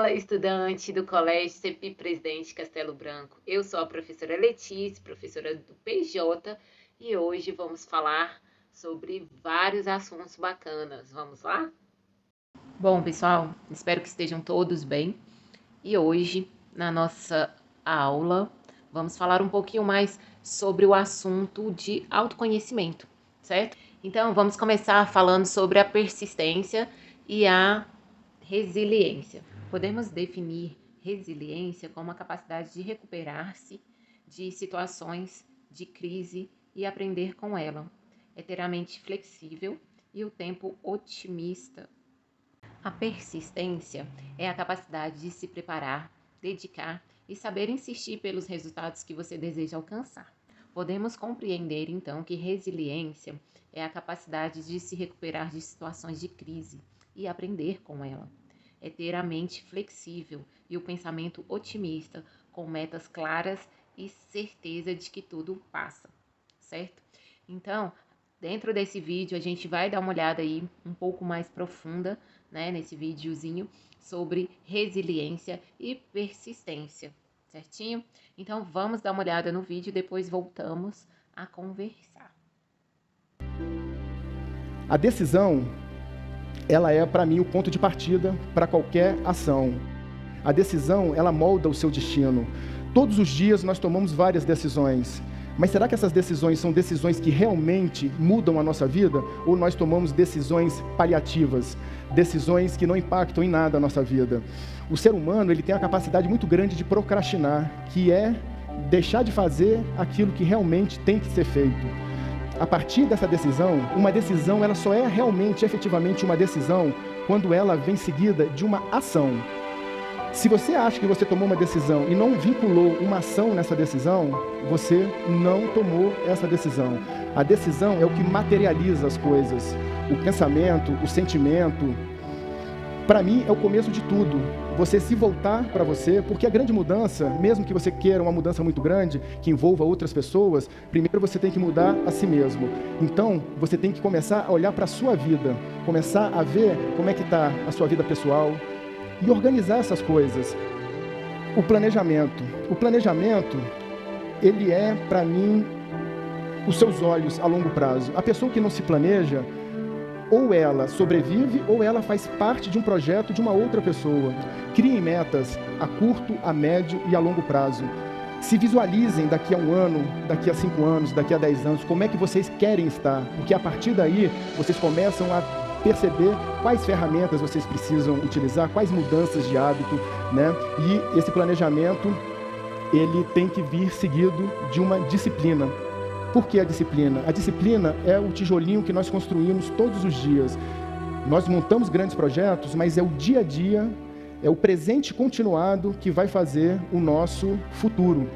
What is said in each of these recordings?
Fala, estudante do Colégio CEPI Presidente Castelo Branco. Eu sou a professora Letícia, professora do PJ, e hoje vamos falar sobre vários assuntos bacanas. Vamos lá? Bom, pessoal, espero que estejam todos bem. E hoje, na nossa aula, vamos falar um pouquinho mais sobre o assunto de autoconhecimento, certo? Então, vamos começar falando sobre a persistência e a resiliência. Podemos definir resiliência como a capacidade de recuperar-se de situações de crise e aprender com ela. É ter a mente flexível e o tempo otimista. A persistência é a capacidade de se preparar, dedicar e saber insistir pelos resultados que você deseja alcançar. Podemos compreender, então, que resiliência é a capacidade de se recuperar de situações de crise e aprender com ela. É ter a mente flexível e o pensamento otimista, com metas claras e certeza de que tudo passa, certo? Então, dentro desse vídeo, a gente vai dar uma olhada aí um pouco mais profunda, né, nesse videozinho, sobre resiliência e persistência, certinho? Então, vamos dar uma olhada no vídeo e depois voltamos a conversar. A decisão, ela é, para mim, o ponto de partida para qualquer ação. A decisão, ela molda o seu destino. Todos os dias nós tomamos várias decisões. Mas será que essas decisões são decisões que realmente mudam a nossa vida? Ou nós tomamos decisões paliativas? Decisões que não impactam em nada a nossa vida? O ser humano, ele tem a capacidade muito grande de procrastinar, que é deixar de fazer aquilo que realmente tem que ser feito. A partir dessa decisão, uma decisão ela só é realmente, efetivamente uma decisão quando ela vem seguida de uma ação. Se você acha que você tomou uma decisão e não vinculou uma ação nessa decisão, você não tomou essa decisão. A decisão é o que materializa as coisas. O pensamento, o sentimento, para mim é o começo de tudo. Você se voltar para você, porque a grande mudança, mesmo que você queira uma mudança muito grande, que envolva outras pessoas, primeiro você tem que mudar a si mesmo. Então, você tem que começar a olhar para a sua vida, começar a ver como é que está a sua vida pessoal e organizar essas coisas. O planejamento. O planejamento, ele é, para mim, os seus olhos a longo prazo. A pessoa que não se planeja, ou ela sobrevive, ou ela faz parte de um projeto de uma outra pessoa. Criem metas a curto, a médio e a longo prazo. Se visualizem daqui a 1 ano, daqui a 5 anos, daqui a 10 anos, como é que vocês querem estar. Porque a partir daí, vocês começam a perceber quais ferramentas vocês precisam utilizar, quais mudanças de hábito, né? E esse planejamento, ele tem que vir seguido de uma disciplina. Por que a disciplina? A disciplina é o tijolinho que nós construímos todos os dias. Nós montamos grandes projetos, mas é o dia a dia, é o presente continuado que vai fazer o nosso futuro.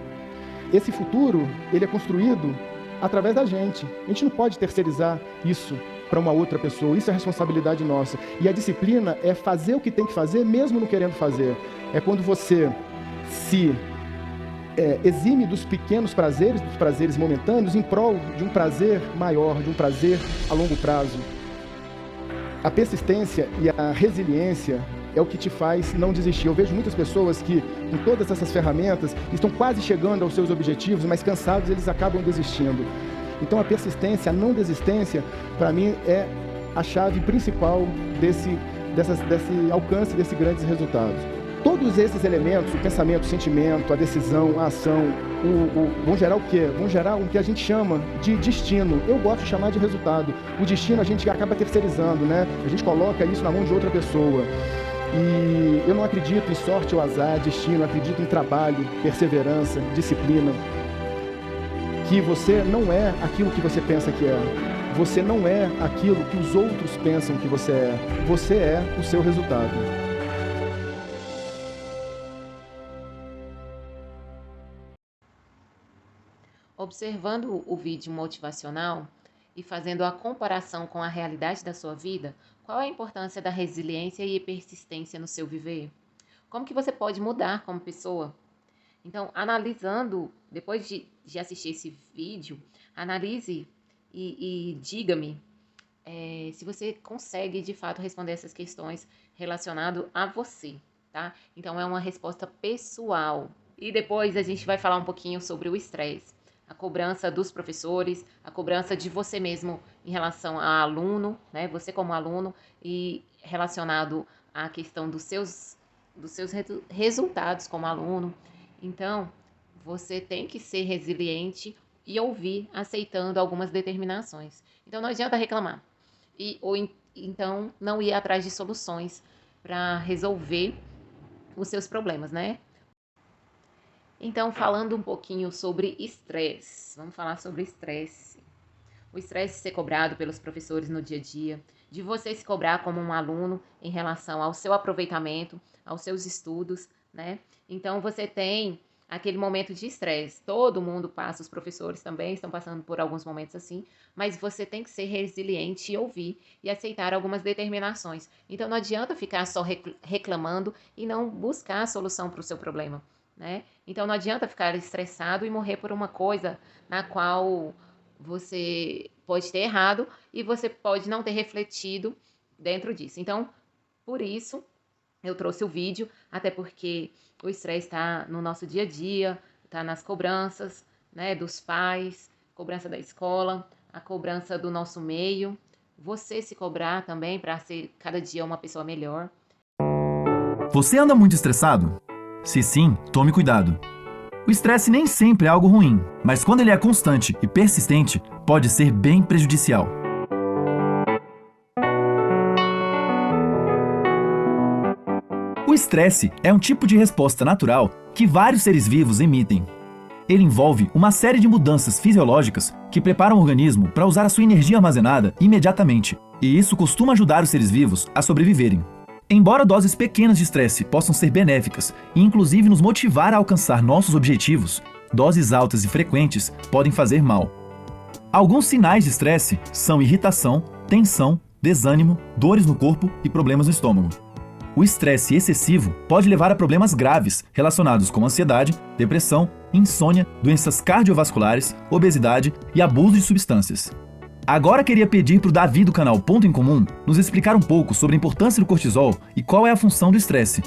Esse futuro, ele é construído através da gente. A gente não pode terceirizar isso para uma outra pessoa, isso é responsabilidade nossa. E a disciplina é fazer o que tem que fazer, mesmo não querendo fazer. É quando você se exime dos pequenos prazeres, dos prazeres momentâneos, em prol de um prazer maior, de um prazer a longo prazo. A persistência e a resiliência é o que te faz não desistir. Eu vejo muitas pessoas que, com todas essas ferramentas, estão quase chegando aos seus objetivos, mas cansados, eles acabam desistindo. Então a persistência, a não desistência, para mim é a chave principal desse alcance desses grandes resultados. Todos esses elementos, o pensamento, o sentimento, a decisão, a ação, vão gerar o quê? Vão gerar o que a gente chama de destino. Eu gosto de chamar de resultado. O destino a gente acaba terceirizando, né? A gente coloca isso na mão de outra pessoa. E eu não acredito em sorte ou azar, destino, eu acredito em trabalho, perseverança, disciplina. Que você não é aquilo que você pensa que é. Você não é aquilo que os outros pensam que você é. Você é o seu resultado. Observando o vídeo motivacional e fazendo a comparação com a realidade da sua vida, qual a importância da resiliência e persistência no seu viver? Como que você pode mudar como pessoa? Então, analisando, depois de assistir esse vídeo, analise e diga-me se você consegue, de fato, responder essas questões relacionadas a você, tá? Então, é uma resposta pessoal. E depois a gente vai falar um pouquinho sobre o estresse, a cobrança dos professores, a cobrança de você mesmo em relação a aluno, né? Você como aluno, e relacionado à questão dos seus resultados como aluno. Então, você tem que ser resiliente e ouvir, aceitando algumas determinações. Então, não adianta reclamar. Então, não ir atrás de soluções para resolver os seus problemas, né? Então, falando um pouquinho sobre estresse. Vamos falar sobre estresse. O estresse ser cobrado pelos professores no dia a dia, de você se cobrar como um aluno em relação ao seu aproveitamento, aos seus estudos, né? Então, você tem aquele momento de estresse. Todo mundo passa, os professores também estão passando por alguns momentos assim, mas você tem que ser resiliente e ouvir e aceitar algumas determinações. Então, não adianta ficar só reclamando e não buscar a solução para o seu problema, né? Então, não adianta ficar estressado e morrer por uma coisa na qual você pode ter errado e você pode não ter refletido dentro disso. Então, por isso, eu trouxe o vídeo, até porque o estresse está no nosso dia a dia, está nas cobranças, né, dos pais, cobrança da escola, a cobrança do nosso meio. Você se cobrar também para ser cada dia uma pessoa melhor. Você anda muito estressado? Se sim, tome cuidado. O estresse nem sempre é algo ruim, mas quando ele é constante e persistente, pode ser bem prejudicial. O estresse é um tipo de resposta natural que vários seres vivos emitem. Ele envolve uma série de mudanças fisiológicas que preparam o organismo para usar a sua energia armazenada imediatamente, e isso costuma ajudar os seres vivos a sobreviverem. Embora doses pequenas de estresse possam ser benéficas e inclusive nos motivar a alcançar nossos objetivos, doses altas e frequentes podem fazer mal. Alguns sinais de estresse são irritação, tensão, desânimo, dores no corpo e problemas no estômago. O estresse excessivo pode levar a problemas graves relacionados com ansiedade, depressão, insônia, doenças cardiovasculares, obesidade e abuso de substâncias. Agora queria pedir para o Davi do canal Ponto em Comum nos explicar um pouco sobre a importância do cortisol e qual é a função do estresse.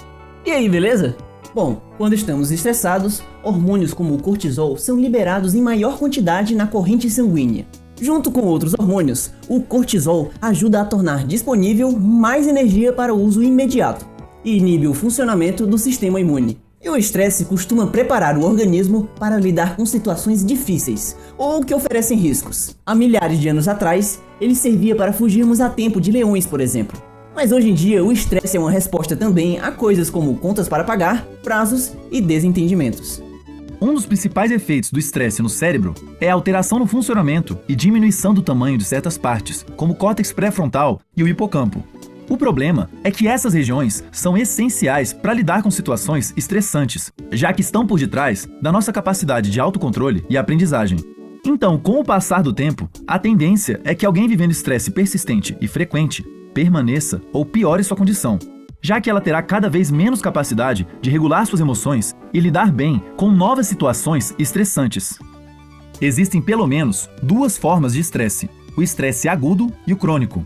E aí, beleza? Bom, quando estamos estressados, hormônios como o cortisol são liberados em maior quantidade na corrente sanguínea. Junto com outros hormônios, o cortisol ajuda a tornar disponível mais energia para o uso imediato e inibe o funcionamento do sistema imune. E o estresse costuma preparar o organismo para lidar com situações difíceis ou que oferecem riscos. Há milhares de anos atrás, ele servia para fugirmos a tempo de leões, por exemplo. Mas hoje em dia, o estresse é uma resposta também a coisas como contas para pagar, prazos e desentendimentos. Um dos principais efeitos do estresse no cérebro é a alteração no funcionamento e diminuição do tamanho de certas partes, como o córtex pré-frontal e o hipocampo. O problema é que essas regiões são essenciais para lidar com situações estressantes, já que estão por detrás da nossa capacidade de autocontrole e aprendizagem. Então, com o passar do tempo, a tendência é que alguém vivendo estresse persistente e frequente permaneça ou piore sua condição, já que ela terá cada vez menos capacidade de regular suas emoções e lidar bem com novas situações estressantes. Existem pelo menos duas formas de estresse: o estresse agudo e o crônico.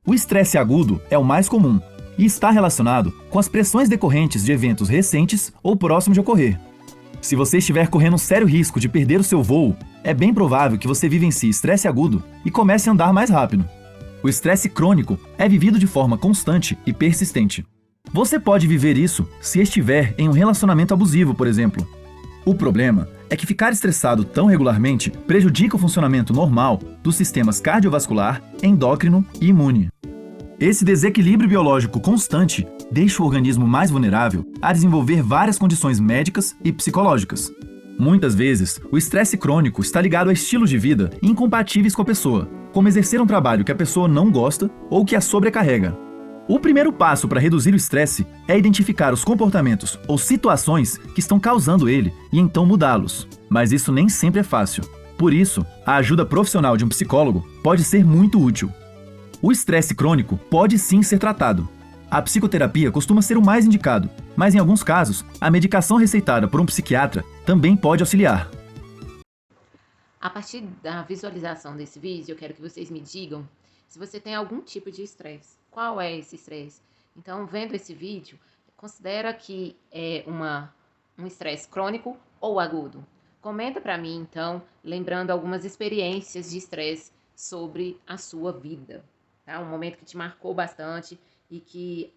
O estresse agudo é o mais comum e está relacionado com as pressões decorrentes de eventos recentes ou próximos de ocorrer. Se você estiver correndo um sério risco de perder o seu voo, é bem provável que você vivencie estresse agudo e comece a andar mais rápido. O estresse crônico é vivido de forma constante e persistente. Você pode viver isso se estiver em um relacionamento abusivo, por exemplo. O problema é que ficar estressado tão regularmente prejudica o funcionamento normal dos sistemas cardiovascular, endócrino e imune. Esse desequilíbrio biológico constante deixa o organismo mais vulnerável a desenvolver várias condições médicas e psicológicas. Muitas vezes, o estresse crônico está ligado a estilos de vida incompatíveis com a pessoa, como exercer um trabalho que a pessoa não gosta ou que a sobrecarrega. O primeiro passo para reduzir o estresse é identificar os comportamentos ou situações que estão causando ele e então mudá-los. Mas isso nem sempre é fácil. Por isso, a ajuda profissional de um psicólogo pode ser muito útil. O estresse crônico pode sim ser tratado. A psicoterapia costuma ser o mais indicado, mas em alguns casos, a medicação receitada por um psiquiatra também pode auxiliar. A partir da visualização desse vídeo, eu quero que vocês me digam se você tem algum tipo de estresse. Qual é esse estresse? Então, vendo esse vídeo, considera que é um estresse crônico ou agudo? Comenta para mim, então, lembrando algumas experiências de estresse sobre a sua vida, tá? Um momento que te marcou bastante e que,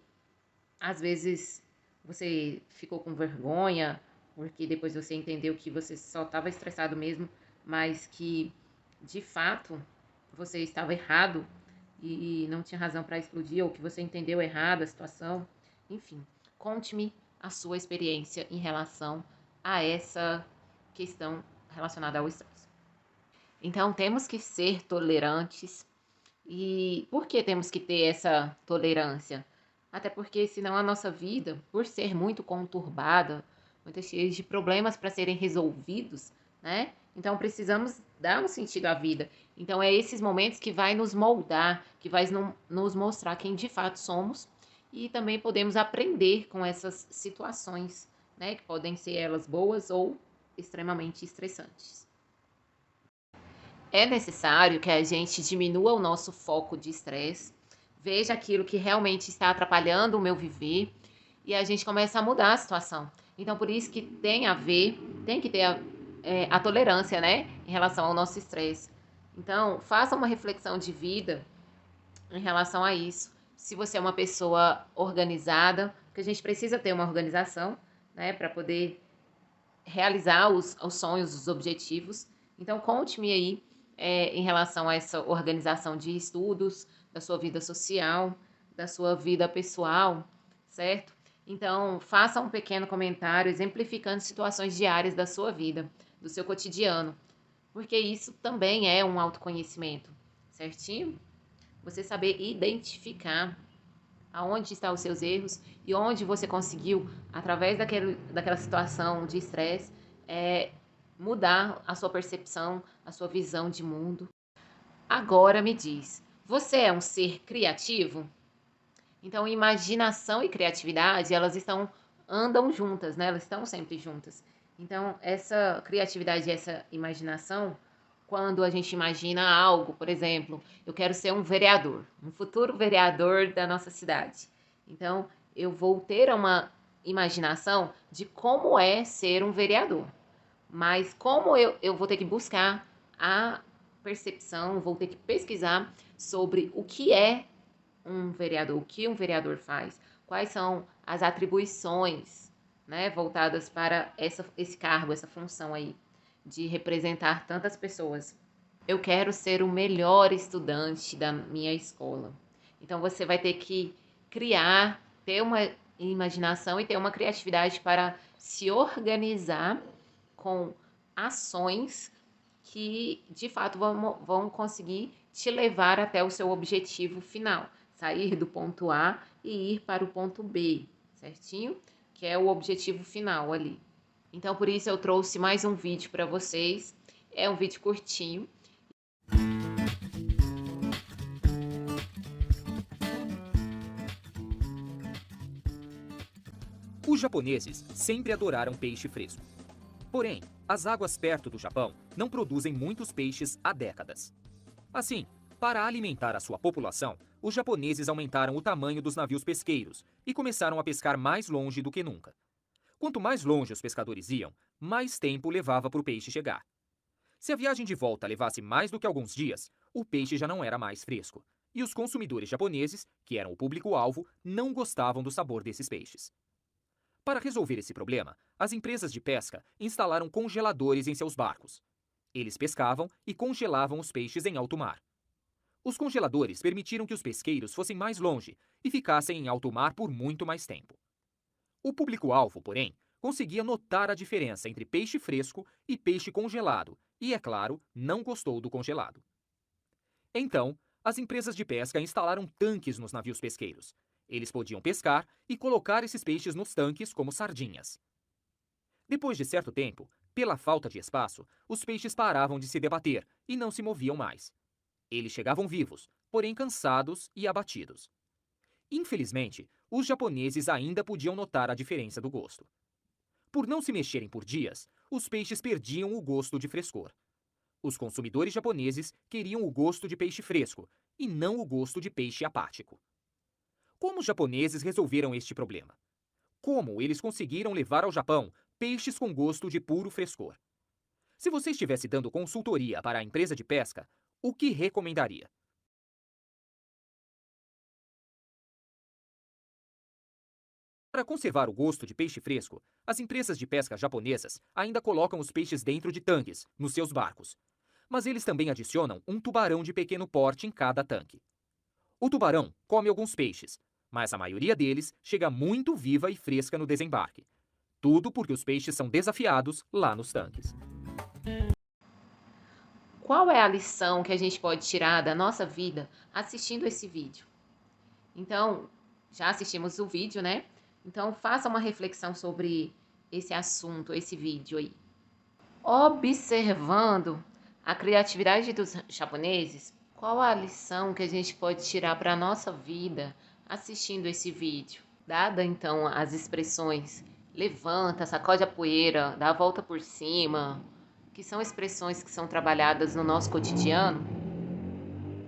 às vezes, você ficou com vergonha, porque depois você entendeu que você só estava estressado mesmo, mas que, de fato, você estava errado e não tinha razão para explodir, ou que você entendeu errado a situação. Enfim, conte-me a sua experiência em relação a essa questão relacionada ao estresse. Então, temos que ser tolerantes. E por que temos que ter essa tolerância? Até porque, senão, a nossa vida, por ser muito conturbada, muito cheia de problemas para serem resolvidos, né? Então, precisamos dar um sentido à vida. Então, é esses momentos que vai nos moldar, que vai nos mostrar quem de fato somos, e também podemos aprender com essas situações, né? Que podem ser elas boas ou extremamente estressantes. É necessário que a gente diminua o nosso foco de estresse, veja aquilo que realmente está atrapalhando o meu viver e a gente começa a mudar a situação. Então, por isso que tem que ter a tolerância, né, em relação ao nosso estresse. Então, faça uma reflexão de vida em relação a isso. Se você é uma pessoa organizada, porque a gente precisa ter uma organização, né, para poder realizar os sonhos, os objetivos. Então, conte-me aí em relação a essa organização de estudos, da sua vida social, da sua vida pessoal, certo? Então, faça um pequeno comentário exemplificando situações diárias da sua vida, do seu cotidiano, porque isso também é um autoconhecimento, certinho? Você saber identificar aonde estão os seus erros e onde você conseguiu, através daquela situação de estresse, mudar a sua percepção, a sua visão de mundo. Agora me diz, você é um ser criativo? Então, imaginação e criatividade, andam juntas, né? Elas estão sempre juntas. Então, essa criatividade e essa imaginação, quando a gente imagina algo, por exemplo, eu quero ser um vereador, um futuro vereador da nossa cidade. Então, eu vou ter uma imaginação de como é ser um vereador. Mas como eu vou ter que buscar a percepção, vou ter que pesquisar sobre o que é um vereador, o que um vereador faz, quais são as atribuições, né, voltadas para esse cargo, essa função aí, de representar tantas pessoas. Eu quero ser o melhor estudante da minha escola. Então, você vai ter que criar, ter uma imaginação e ter uma criatividade para se organizar com ações que, de fato, vão conseguir te levar até o seu objetivo final. Sair do ponto A e ir para o ponto B, certinho? Que é o objetivo final ali. Então, por isso eu trouxe mais um vídeo para vocês. É um vídeo curtinho. Os japoneses sempre adoraram peixe fresco. Porém, as águas perto do Japão não produzem muitos peixes há décadas. Assim, para alimentar a sua população, os japoneses aumentaram o tamanho dos navios pesqueiros e começaram a pescar mais longe do que nunca. Quanto mais longe os pescadores iam, mais tempo levava para o peixe chegar. Se a viagem de volta levasse mais do que alguns dias, o peixe já não era mais fresco. E os consumidores japoneses, que eram o público-alvo, não gostavam do sabor desses peixes. Para resolver esse problema, as empresas de pesca instalaram congeladores em seus barcos. Eles pescavam e congelavam os peixes em alto mar. Os congeladores permitiram que os pesqueiros fossem mais longe e ficassem em alto mar por muito mais tempo. O público-alvo, porém, conseguia notar a diferença entre peixe fresco e peixe congelado e, é claro, não gostou do congelado. Então, as empresas de pesca instalaram tanques nos navios pesqueiros. Eles podiam pescar e colocar esses peixes nos tanques como sardinhas. Depois de certo tempo, pela falta de espaço, os peixes paravam de se debater e não se moviam mais. Eles chegavam vivos, porém cansados e abatidos. Infelizmente, os japoneses ainda podiam notar a diferença do gosto. Por não se mexerem por dias, os peixes perdiam o gosto de frescor. Os consumidores japoneses queriam o gosto de peixe fresco e não o gosto de peixe apático. Como os japoneses resolveram este problema? como eles conseguiram levar ao Japão peixes com gosto de puro frescor. Se você estivesse dando consultoria para a empresa de pesca, o que recomendaria? Para conservar o gosto de peixe fresco, as empresas de pesca japonesas ainda colocam os peixes dentro de tanques, nos seus barcos. Mas eles também adicionam um tubarão de pequeno porte em cada tanque. O tubarão come alguns peixes, mas a maioria deles chega muito viva e fresca no desembarque. Tudo porque os peixes são desafiados lá nos tanques. Qual é a lição que a gente pode tirar da nossa vida assistindo esse vídeo? Então, já assistimos o vídeo, né? Então, faça uma reflexão sobre esse assunto, esse vídeo aí. Observando a criatividade dos japoneses, qual a lição que a gente pode tirar para a nossa vida assistindo esse vídeo? Dada, então, as expressões levanta, sacode a poeira, dá a volta por cima, que são expressões que são trabalhadas no nosso cotidiano,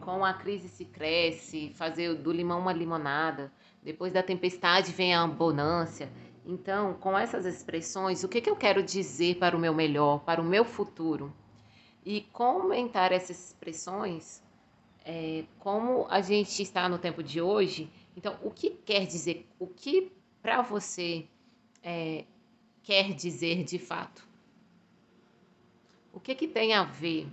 com a crise se cresce, fazer do limão uma limonada, depois da tempestade vem a bonança. Então, com essas expressões, o que eu quero dizer para o meu melhor, para o meu futuro? E comentar essas expressões, como a gente está no tempo de hoje, então, o que quer dizer, o que para você quer dizer de fato? O que tem a ver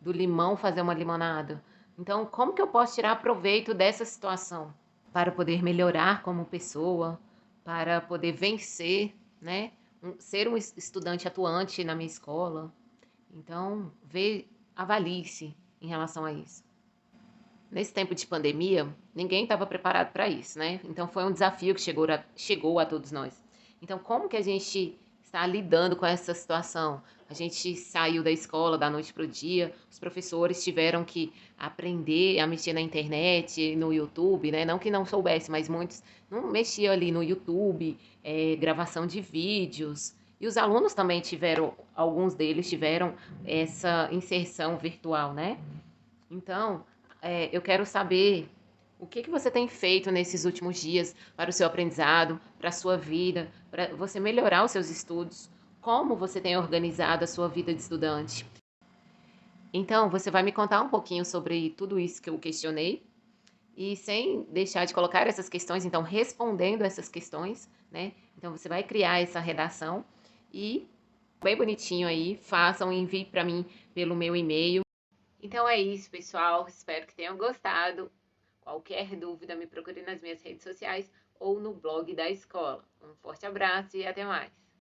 do limão fazer uma limonada? Então, como que eu posso tirar proveito dessa situação para poder melhorar como pessoa, para poder vencer, né? Ser um estudante atuante na minha escola. Então, avalie-se em relação a isso. Nesse tempo de pandemia, ninguém estava preparado para isso, né? Então, foi um desafio que chegou a todos nós. Então, como que a gente está lidando com essa situação? A gente saiu da escola da noite para o dia, os professores tiveram que aprender a mexer na internet, no YouTube, né? Não que não soubesse, mas muitos não mexiam ali no YouTube, gravação de vídeos. E os alunos também tiveram, alguns deles tiveram essa inserção virtual, né? Então, eu quero saber o que você tem feito nesses últimos dias para o seu aprendizado, para a sua vida, para você melhorar os seus estudos, como você tem organizado a sua vida de estudante. Então, você vai me contar um pouquinho sobre tudo isso que eu questionei e sem deixar de colocar essas questões, então respondendo essas questões, né? Então, você vai criar essa redação e bem bonitinho aí, façam e envie para mim pelo meu e-mail. Então é isso, pessoal. Espero que tenham gostado. Qualquer dúvida, me procure nas minhas redes sociais ou no blog da escola. Um forte abraço e até mais!